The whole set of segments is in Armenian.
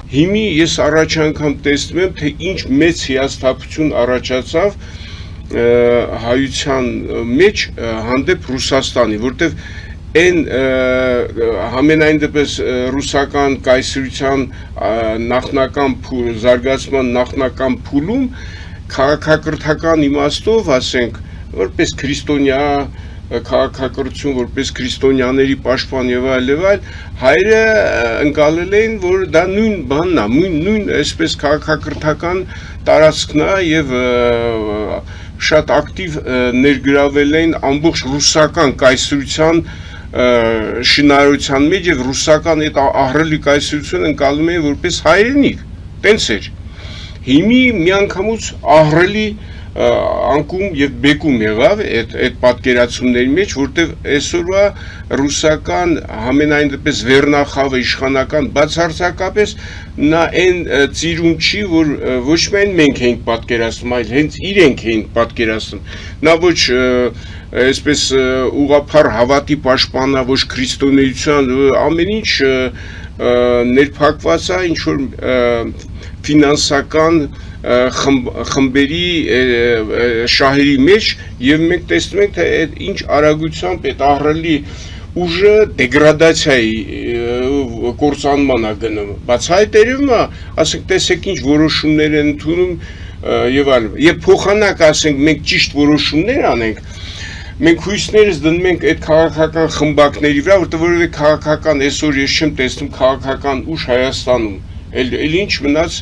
Հիմի ես առաջ անգամ տեսնում եմ, թե ինչ մեծ հիասթափություն առաջացավ հայության մեջ հանդեպ Ռուսաստանի, որտեվ այն համենայն դեպս ռուսական կայսրության նախնական զարգացման նախնական փուլում քաղաքակրթական իմաստով, ասենք, որպես քրիստոնյա քաղաքակրթություն, որպես քրիստոնյաների պաշտպան եւ այլ, հայրը ընկալել էին, որ դա նույն բանն է, նույն այսպես քաղաքակրթական տարածքն է եւ շատ ակտիվ ներգրավել են ամբողջ ռուսական կայսրության շինարարության մեջ եւ ռուսական այդ ահռելի կայսրությունը ընկալում են որպես հայրենիք, տենց էր։ Հիմի միանգամից ահռելի անկում եւ բեկում եղավ այդ պատկերացումների մեջ, որտեվ այսօրվա ռուսական համենայն դեպս վերնախավը իշխանական բացարձակապես նա այն ծիրուն չի, որ ոչ միայն մենք ենք պատկերացնում, այլ հենց իրենք են պատկերացնում։ Նա ոչ այսպես ուղղափառ հավատի պաշտպանա, ոչ քրիստոնեության, ամեն ինչ ներփակված է ինչ որ ֆինանսական խմբերի շահերի մեջ եւ մենք տեսնում ենք թե ինչ արագությամբ այդ ահռելի ուժը դեգրադացիայի կործանման է գնում բաց այդ երևում է ասենք տեսեք ինչ որոշումներ են ընդունում եւ այլն եւ փոխանակ ասենք մենք ճիշտ որոշումներ անենք մենք հույսներս դնում ենք այդ քաղաքական խմբակների վրա որտեղ որևէ քաղաքական այսօր ես չեմ տեսնում քաղաքական ուժ Հայաստանում էլ ինչ մնաց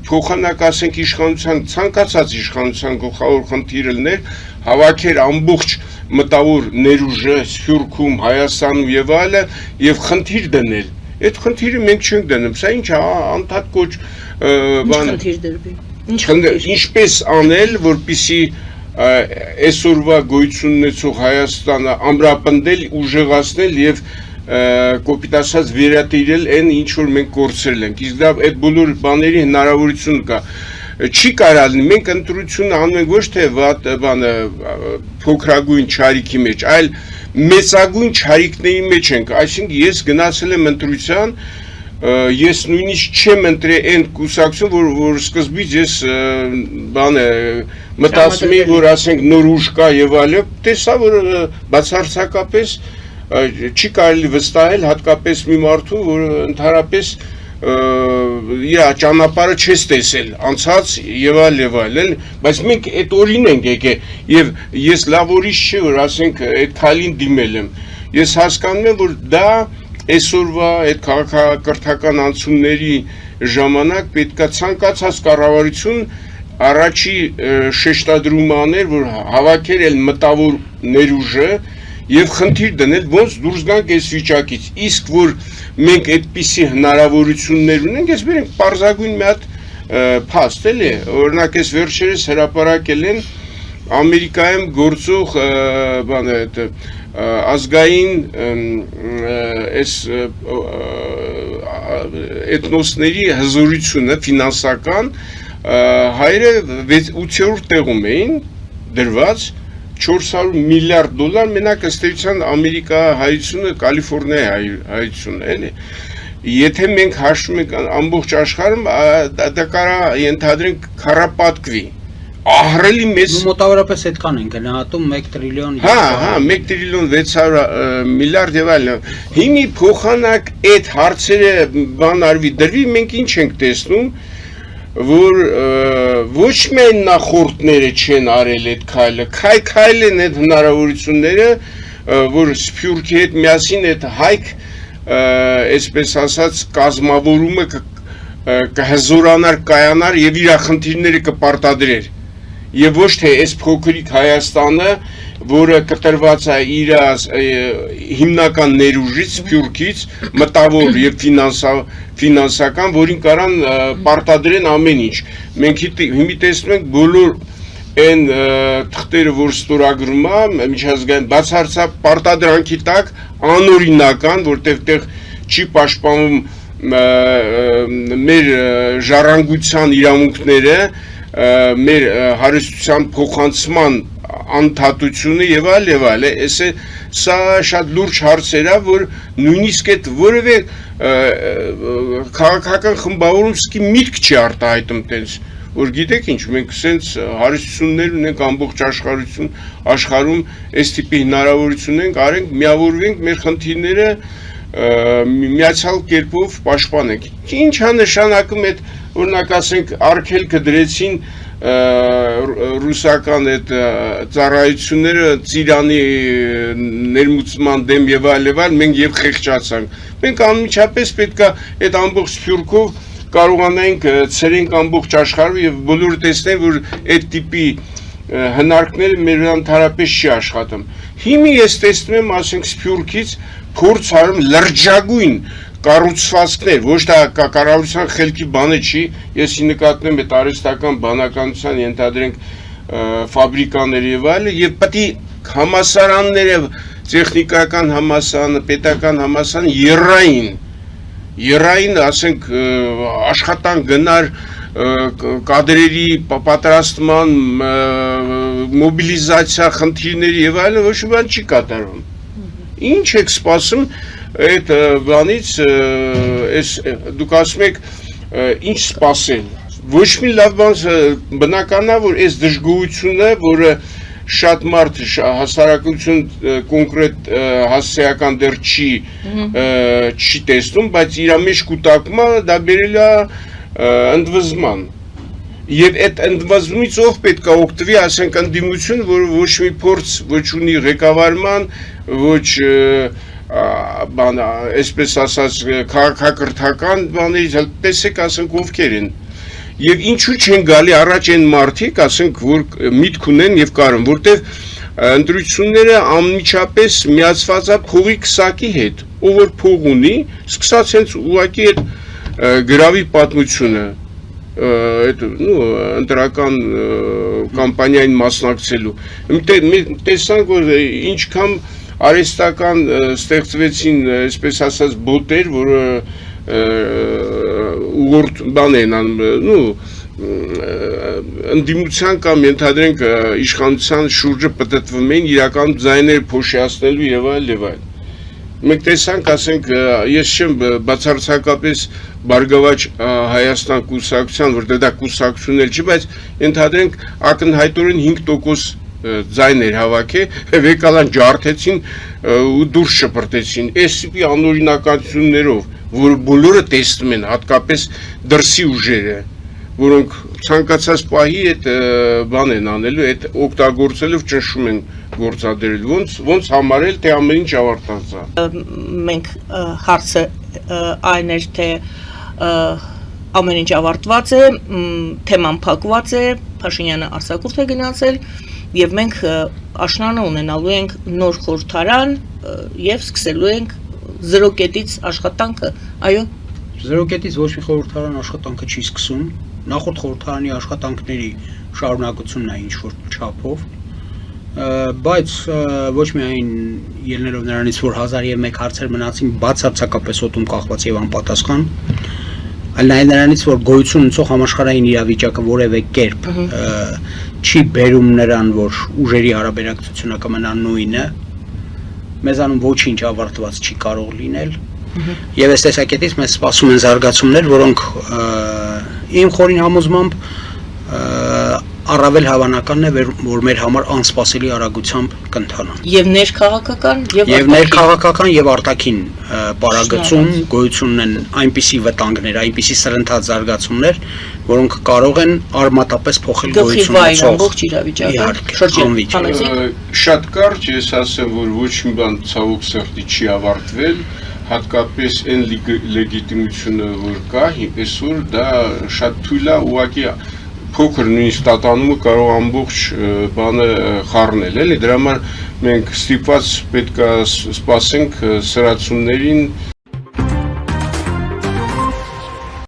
փոխանակ ասենք իշխանության ցանկացած իշխանության գլխավոր խնդիրը լներ հավաքեր ամբողջ մտավոր ներուժը Սփյուռքում Հայաստանում եւ այլը եւ խնդիր դնել այդ խնդիրը մենք չենք դնում սա ինչ անդադ կոչ բան խնդիր դրվի ինչպես անել որպեսզի այսօրվա գոյություն ունեցող Հայաստանը ամրապնդել ուժեղացնել եւ կոպիտ ասած վերատիրել այն ինչ որ մենք կորցրել ենք իսկ դա այդ բոլոր բաների հնարավորություն կա չի կարալ մենք ընտրություն անում ենք ոչ թե բանը փոքրագույն չարիքի մեջ այլ մեծագույն չարիքների մեջ ենք այսինքն ես գնացել եմ ընտրության ես նույնիսկ չեմ ընտրել այն կուսակցություն որ սկզբից ես բանը մտածում էի որ ասենք նոր ուժ կա եւ այլն տեսա որ բացարձակապես չի կարելի վստահել հատկապես մի մարդու որ ընդհանրապես իր ճանապարհը չես տեսել անցած եւ այլ բայց մենք այդ օրին ենք եկել եւ ես լավ ուրիշ չի որ ասենք այդ քայլին դիմել եմ ես հասկանում եմ որ դա այսօրվա այդ քաղաքակրթական անցումների ժամանակ պետքա ցանկացած կառավարություն առաջի շեշտադրումը աներ որ հավաքեր էլ մտավոր ներուժը եւ խնդիր դնել ոնց դուրս գանք այս վիճակից իսկ որ մենք այդպիսի հնարավորություններ ունենք ես բերենք պարզագույն մի հատ փաստ էլի օրինակ այս վերջերս հրապարակել են Ամերիկայում գործող բանը ազգային այս էթնոսների հզորությունը ֆինանսական հայրը 8-րդ տեղում էին դրված $400 միլիարդ մենակ ըստ էության Ամերիկա հայությունը Կալիֆոռնիա հայությունն էլի եթե մենք հաշվում ենք ամբողջ աշխարհում դա կարա ենթադրենք քառապատկվի ահռելի մեծ մոտավորապես այդքան են գնահատում 1 տրիլիոն 1 տրիլիոն 600 միլիարդ եւ այլն հիմի փոխանակ այդ հարցերը բան արվի դրվի մենք ինչ ենք տեսնում որ ոչ միայն նախորդները չեն արել այդ քայլը են այդ հնարավորությունները որ Սփյուռքի հետ միասին այդ հայք այսպես ասած կազմավորումը կհզորանար կայանար եւ իր խնդիրները կպարտադրեր եւ ոչ թե այս փոքրիկ Հայաստանը որը կտրված է իր հիմնական ներուժից Սփյուռքից մտավոր եւ ֆինանսական որին կարան պարտադրեն ամեն ինչ մենք հիմի տեսնում ենք բոլոր այն թղթերը որ ստորագրում է միջազգային բացարձակ պարտադրանքի տակ անօրինական որտեղ տեղ չի պաշտպանում մեր ժառանգության իրավունքները մեր հարստության փոխանցման անդադությունը եւ այլ, սա շատ լուրջ հարցեր է, որ նույնիսկ այդ որևէ քաղաքական խմբավորում սկի միտք չի արտահայտում տենց, որ գիտեք ինչ, մենք սենց հարստություններ ունենք ամբողջ աշխարհում, այս տիպի հնարավորություն ենք, արենք, միավորվենք մեր խնդիրները միացյալ կերպով պաշտպանենք։ Ինչ է նշանակում այդ, օրինակ ասենք, արգելքը դրեցին ռուսական այդ ծառայությունները Ծիրանի ներմուծման դեմ եւ այլ, մենք եւ խեղճացանք։ Մենք անմիջապես պետք է այդ ամբողջ սփյուռքով կարողանանք ցերենք ամբողջ աշխարհով եւ բոլորը տեսնեն, որ այդ տիպի հնարքները մեր ընդհանրապես չի աշխատում։ Հիմա ես տեսնում եմ, ասենք, Սփյուռքից փորձ արում լրջագույն կառուցվածքներ, ոչ թե կառավարության խելքի բանը չի, ես նկատնում եմ այդ արհեստական բանականության ենթադրենք ֆաբրիկաներ եւ այլը, եւ պետք է համասարանները, տեխնիկական համասարանը, պետական համասարանը երային, ասենք, աշխատանք գնար կադրերի պատրաստման, մոբիլիզացիա խնդիրների եւ այլն ոչ մի բան չի կատարվում։ Ինչ եք սպասում այդ բանից, դուք ասում եք ինչ սպասել։ Ոչ մի լավ բան բնական է, որ այս դժգոհությունը, որը շատ մարդ հասարակություն կոնկրետ հասարակական դեռ չի տեսնում, բայց իր մեջ կուտակումը դա բերել է ընդվզման։ Եվ այդ ընդվզումից ով պետք է օգտվի, ասենք, ընդդիմություն, որ ոչ մի փորձ ոչ ունի ղեկավարման, ոչ բան, այսպես ասած, քաղաքակրթական բաների, տեսեք, ասենք, ովքեր են։ Եվ ինչու չեն գալի առաջ այն մարդիկ, ասենք, որ միտք ունեն եւ կարում, որտեղ ընտրությունները անմիջապես միացված է փողի քսակի հետ, ով որ փող ունի, սկսած հենց ուղակի այդ գրավի պատմությունը, այդ ընտրական կամպանիային մասնակցելու։ Տեսանք, որ ինչքան արհեստական ստեղծվեցին, այսպես ասած, բոտեր, որը ուղորդ բան են ընդդիմության կամ ենթադրենք իշխանության շուրջը պտտվում են իրական ձայներ փոշիացնելու եւ այլ։ Մենք տեսանք, ասենք, ես չեմ բացարձակապես Բարգավաճ Հայաստան կուսակցության, որտեղ դա կուսակցություն էլ չի, բայց ենթադրենք ակնհայտորեն 5% ձայներ հավաքել, եկալան ջարդեցին ու դուրս շպրտեցին, այս տիպի անօրինականություններով, որ բոլորը տեսնում են, հատկապես դրսի ուժերը, որոնք ցանկացած պահի այդ բան են անելու, այդ օգտագործելով ճնշում են գործադրել, ոնց համարել, թե ամեն ինչ ավարտած է։ Մենք հարցը այն էր, թե ամեն ինչ ավարտված է, թեման փակված է, Փաշինյանը արձակուրդ է գնացել, եւ մենք աշնանը ունենալու ենք նոր խորհրդարան եւ սկսելու ենք 0 կետից աշխատանքը, այո։ 0 կետից ոչ մի խորհրդարան աշխատանքը չի սկսում, նախորդ խորհրդարանի աշխատանքների շարունակությունն է ինչ-որ չափով, բայց ոչ միայն ելնելով նրանից, որ 1001 հարցեր մնացին բացարձակապես օդում կախված եւ անպատասխան, այլ նաեւ նրանից, որ գոյություն ունեցող համաշխարհային իրավիճակը որևէ կերպ չի բերում նրան, որ ուժերի հարաբերակցությունը կմնա նույնը, մեզանում ոչինչ ավարտված չի կարող լինել, եւ այս տեսակետից մեզ սպասում են զարգացումներ, որոնք իմ խորին համոզմամբ առավել հավանականն է, որ մեր համար անսպասելի արագությամբ կընթանան։ Եվ ներքաղաքական, եւ ներքաղաքական եւ արտաքին պարագծում գոյություն ունեն այնպիսի վտանգներ, այնպիսի սրընթաց զարգացումներ, որոնք կարող են արմատապես փոխել գոյություն ունեցող ամբողջ իրավիճակը։ Շատ կարճ ես ասեմ, որ ոչ մի բան ցավոք սրտի չի ավարտվել, հատկապես այն լեգիտիմությունը, որ կա, այսօր դա շատ թույլ է, ուղղակի փոքր նույնիսկ տատանումը կարող ամբողջ բանը խառնել, էլի, դրա համար մենք ստիպված պետք է սպասենք սրացումներին